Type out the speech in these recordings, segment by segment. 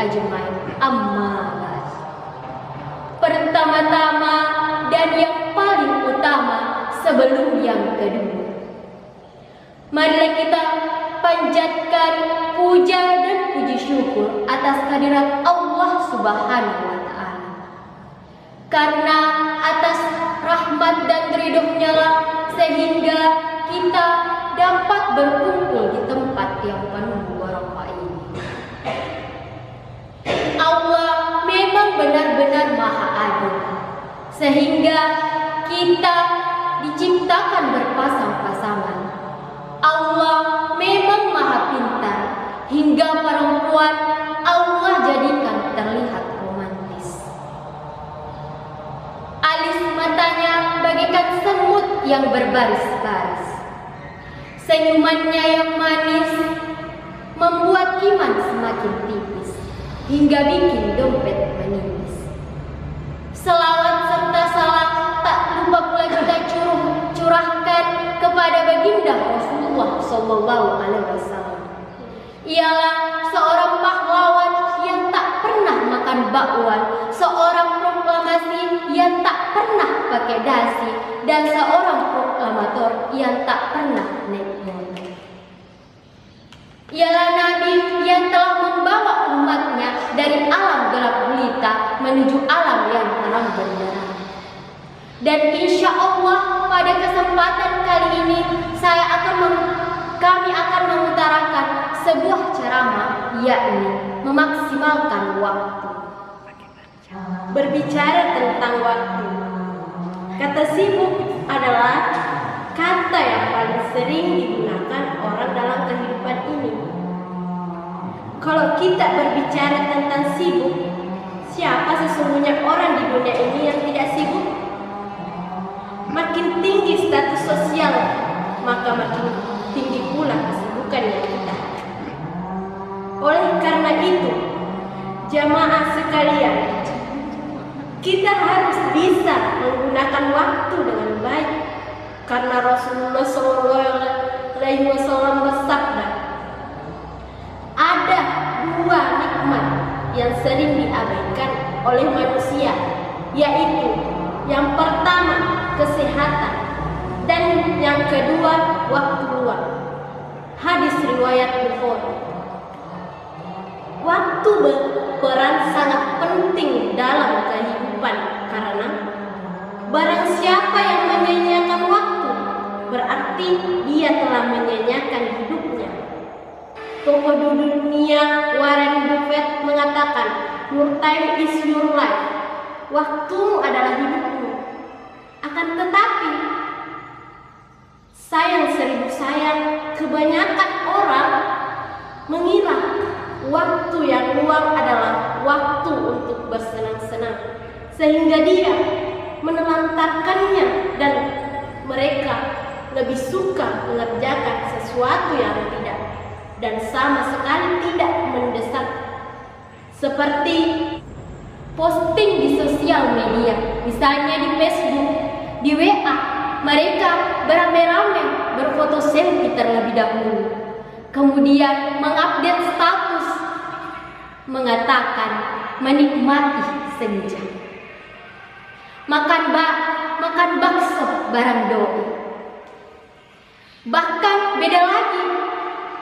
ajmain. Amma ba'd. Pertama-tama dan yang paling utama sebelum yang kedua, marilah kita panjatkan puja dan puji syukur atas kehadirat Allah Subhanahu wa Ta'ala. Karena atas rahmat dan ridhonya lah sehingga kita dapat berkumpul di tempat yang penuh barokah ini. Allah memang benar-benar Maha Adil, sehingga kita diciptakan berpasang-pasangan. Allah memang Maha Pintar, hingga perempuan Allah jadikan terlihat romantis. Alis matanya bagaikan semut yang berbaris-baris. Senyumannya yang manis membuat iman semakin tipis, hingga bikin dompet menipis. Selawat serta salam tak lupa pula kita curahkan kepada baginda Rasulullah Sallallahu Alaihi Wasallam. Ialah seorang pahlawan yang tak pernah makan bakwan, seorang proklamasi yang tak pernah pakai dasi, dan seorang proklamator yang tak pernah naik motor. Ialah Nabi yang telah membawa umatnya dari alam gelap gulita menuju alam yang terang benderang. Dan insya Allah pada kesempatan kali ini kami akan mengutarakan sebuah ceramah, yakni memaksimalkan waktu. Berbicara tentang waktu, kata sibuk adalah kata yang paling sering digunakan orang dalam kehidupan ini. Kalau kita berbicara tentang sibuk, siapa sesungguhnya orang di dunia ini yang tidak sibuk? Makin tinggi status sosial, maka makin tinggi pula kesibukan yang kita. Oleh karena itu, jamaah sekalian, kita harus bisa menggunakan waktu dengan baik, karena Rasulullah SAW bersabda, ada dua nikmat yang sering diabaikan oleh manusia, yaitu yang pertama kesehatan dan yang kedua waktu luang. Hadis riwayat Bukhari. Waktu berperan sangat penting dalam kehidupan, karena barang siapa yang menyia-nyiakan waktu, berarti dia telah menyia-nyiakan hidupnya. Tokoh dunia Warren Buffett mengatakan, "Your time is your life." Waktumu adalah hidupmu. Akan tetapi, sayang seribu sayang, kebanyakan orang mengira waktu yang luang adalah waktu untuk bersenang-senang, sehingga dia menelantarkannya dan mereka lebih suka mengerjakan sesuatu yang tidak dan sama sekali tidak mendesak, seperti posting di sosial media, misalnya di Facebook, di WA. Mereka beramai-ramai berfoto selfie terlebih dahulu, kemudian mengupdate status mengatakan menikmati senja, makan bakso bareng doi. Bahkan beda lagi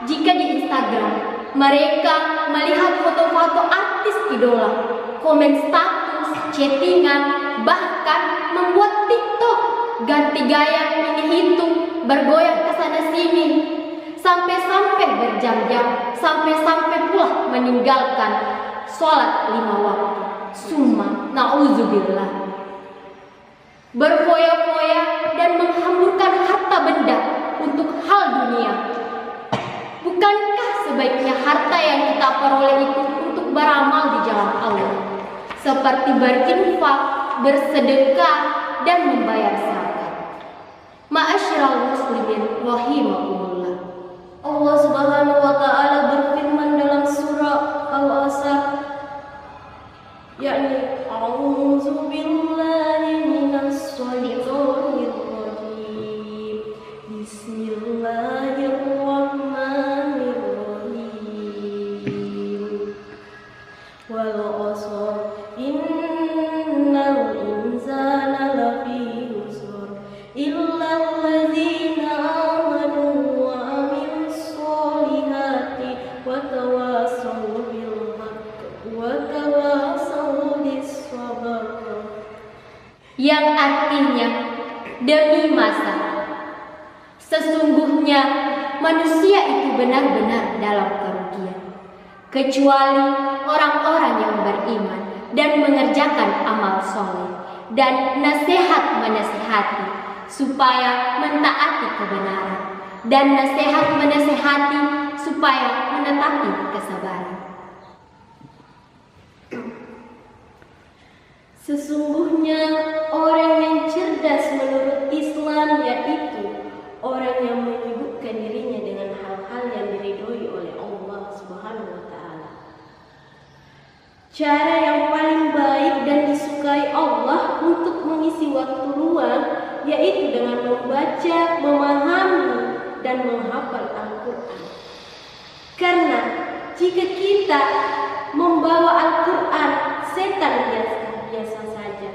jika di Instagram mereka melihat foto-foto artis idola, komen status, chattingan, bahkan membuat TikTok, ganti gaya ini itu, bergoyang ke sana sini, sampai-sampai berjam-jam, sampai-sampai pula meninggalkan sholat 5 waktu. Summa na'udzubillah. Berfoya-foya dan menghamburkan harta benda untuk hal dunia. Bukankah sebaiknya harta yang kita peroleh itu untuk beramal di jalan Allah, seperti berinfak, bersedekah, dan membayar zakat? Ma'asyiral muslimin rahimakumullah. Allah Subhanahu wa taala berfirman dalam surah Al-Asr, yakni a'udzu billahi minas shaitonir rajim. Bismillahirrahmanirrahim. masa. Sesungguhnya manusia itu benar-benar dalam kerugian, kecuali orang-orang yang beriman dan mengerjakan amal soleh dan nasihat menasihati supaya mentaati kebenaran dan nasihat menasihati supaya menetapi kesabaran. Sesungguhnya orang yang cerdas menurut Islam yaitu orang yang menyibukkan dirinya dengan hal-hal yang diridhoi oleh Allah Subhanahu wa taala. Cara yang paling baik dan disukai Allah untuk mengisi waktu luang yaitu dengan membaca, memahami, dan menghafal Al-Quran. Karena jika kita membawa Al-Quran, setan biasa saja.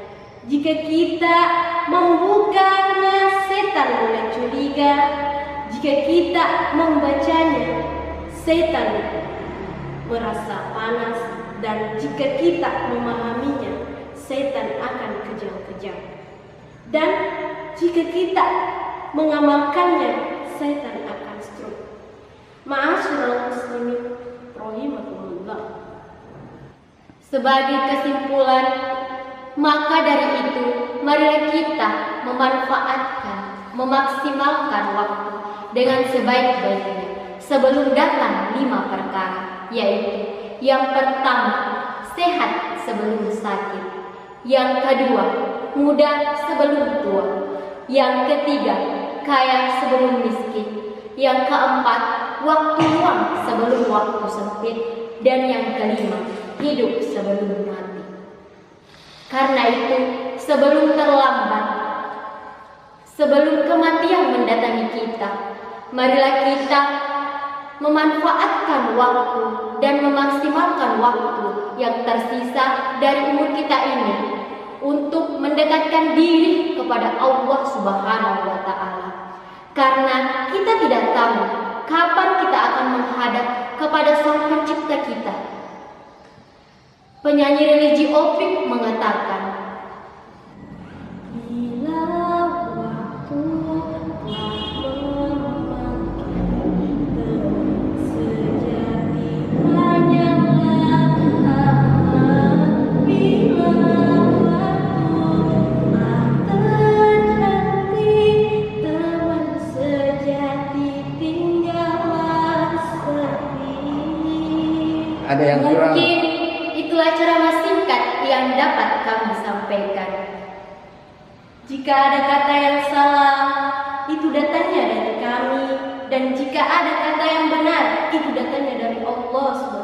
Jika kita membukanya, setan mulai curiga. Jika kita membacanya, setan merasa panas. Dan jika kita memahaminya, setan akan kejam-kejam. Dan jika kita mengamalkannya, setan akan stroke. Ma'asyiral muslimin rahimakumullah. Sebagai kesimpulan, maka dari itu marilah kita memanfaatkan, memaksimalkan waktu dengan sebaik-baiknya sebelum datang 5 perkara, yaitu yang pertama, sehat sebelum sakit. Yang kedua, muda sebelum tua. Yang ketiga, kaya sebelum miskin. Yang keempat, waktu luang sebelum waktu sempit. Dan yang kelima, hidup sebelum mati. Karena itu, sebelum terlambat, sebelum kematian mendatangi kita, marilah kita memanfaatkan waktu dan memaksimalkan waktu yang tersisa dari umur kita ini untuk mendekatkan diri kepada Allah Subhanahu wa taala. Karena kita tidak tahu kapan kita akan menghadap kepada Sang Pencipta kita. Penyanyi religi Opik mengatakan, Bila waktu ada yang kurang. mungkin itulah ceramah singkat yang dapat kami sampaikan. Jika ada kata yang salah, itu datangnya dari kami, dan jika ada kata yang benar, itu datangnya dari Allah Subhanahu